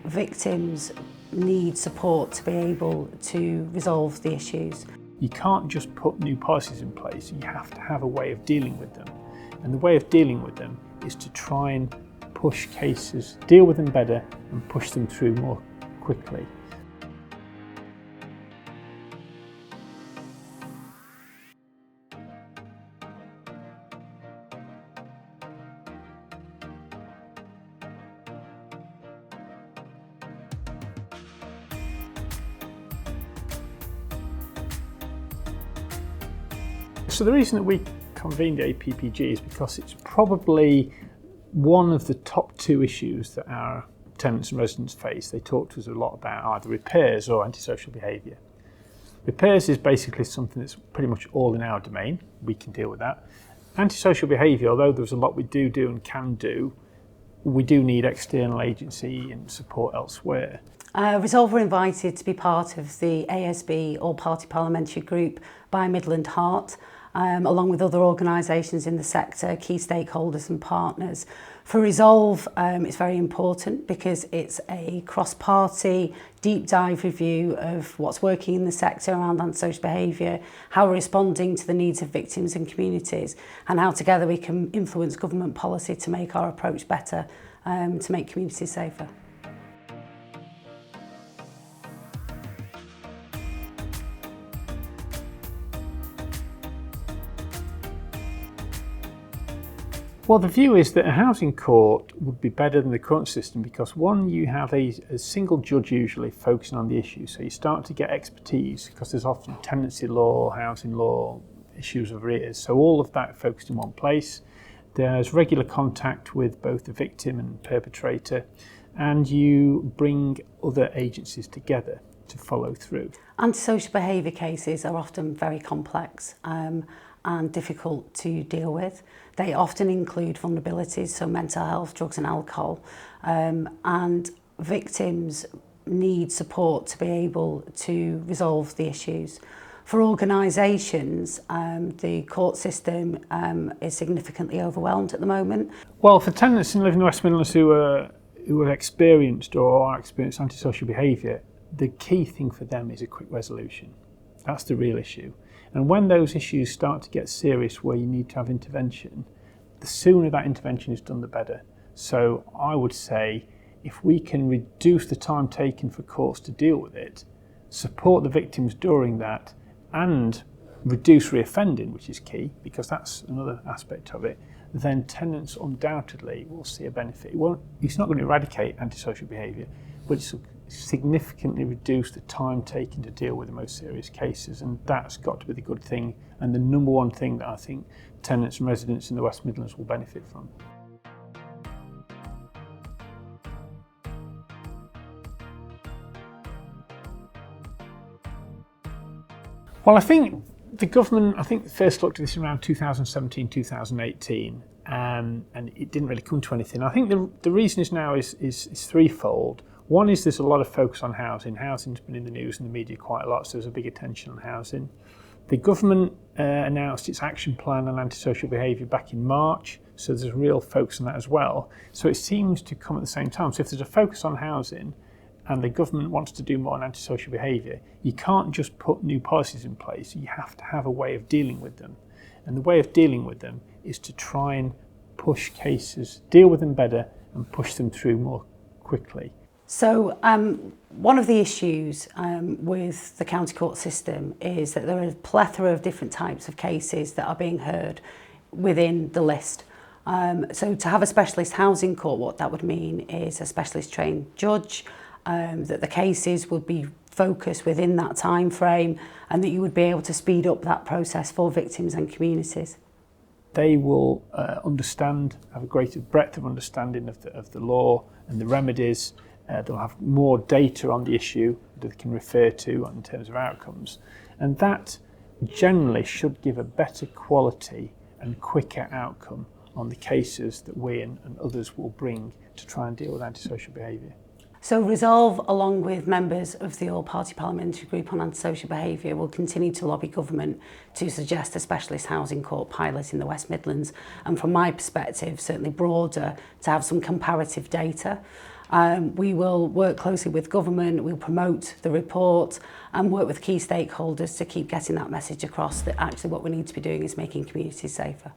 victims need support to be able to resolve the issues. You can't just put new policies in place, you have to have a way of dealing with them. And the way of dealing with them is to try and push cases, deal with them better and push them through more quickly. So the reason that we convened APPG is because it's probably one of the top two issues that our tenants and residents face. They talk to us a lot about either repairs or antisocial behaviour. Repairs is basically something that's pretty much all in our domain. We can deal with that. Antisocial behaviour, although there's a lot we do and can do, we do need external agency and support elsewhere. Resolve were invited to be part of the ASB all-party parliamentary group by Midland Heart, along with other organisations in the sector, key stakeholders and partners. For Resolve, it's very important because it's a cross-party, deep dive review of what's working in the sector around antisocial behaviour, how we're responding to the needs of victims and communities, and how together we can influence government policy to make our approach better, to make communities safer. Well, the view is that a housing court would be better than the current system because, one, you have a single judge usually focusing on the issue, so you start to get expertise because there's often tenancy law, housing law, issues of arrears, so all of that focused in one place. There's regular contact with both the victim and perpetrator, and you bring other agencies together to follow through. Antisocial behaviour cases are often very complex and difficult to deal with. They often include vulnerabilities, so mental health, drugs and alcohol, and victims need support to be able to resolve the issues. For organisations, the court system is significantly overwhelmed at the moment. Well, for tenants who live in the West Midlands who have experienced or are experiencing antisocial behaviour, the key thing for them is a quick resolution. That's the real issue. And when those issues start to get serious where you need to have intervention, the sooner that intervention is done, the better. So I would say if we can reduce the time taken for courts to deal with it, support the victims during that, and reduce reoffending, which is key, because that's another aspect of it, then tenants undoubtedly will see a benefit. It's not going to eradicate antisocial behaviour, but it's significantly reduce the time taken to deal with the most serious cases, and that's got to be the good thing and the number one thing that I think tenants and residents in the West Midlands will benefit from. Well, I think the government, first looked at this around 2017, 2018, and it didn't really come to anything. I think the reason is threefold. One is there's a lot of focus on housing. Housing's been in the news and the media quite a lot, so there's a big attention on housing. The government announced its action plan on antisocial behaviour back in March, so there's a real focus on that as well. So it seems to come at the same time. So if there's a focus on housing and the government wants to do more on antisocial behaviour, you can't just put new policies in place, you have to have a way of dealing with them. And the way of dealing with them is to try and push cases, deal with them better and push them through more quickly. So one of the issues with the county court system is that there are a plethora of different types of cases that are being heard within the list. So to have a specialist housing court, what that would mean is a specialist trained judge, that the cases would be focused within that time frame and that you would be able to speed up that process for victims and communities. They will understand, have a greater breadth of understanding of the law and the remedies. They'll have more data on the issue that they can refer to in terms of outcomes. And that generally should give a better quality and quicker outcome on the cases that we and others will bring to try and deal with antisocial behaviour. So Resolve, along with members of the all-party parliamentary group on antisocial behaviour, will continue to lobby government to suggest a specialist housing court pilot in the West Midlands, and from my perspective, certainly broader, to have some comparative data. We will work closely with government, we'll promote the report and work with key stakeholders to keep getting that message across that actually what we need to be doing is making communities safer.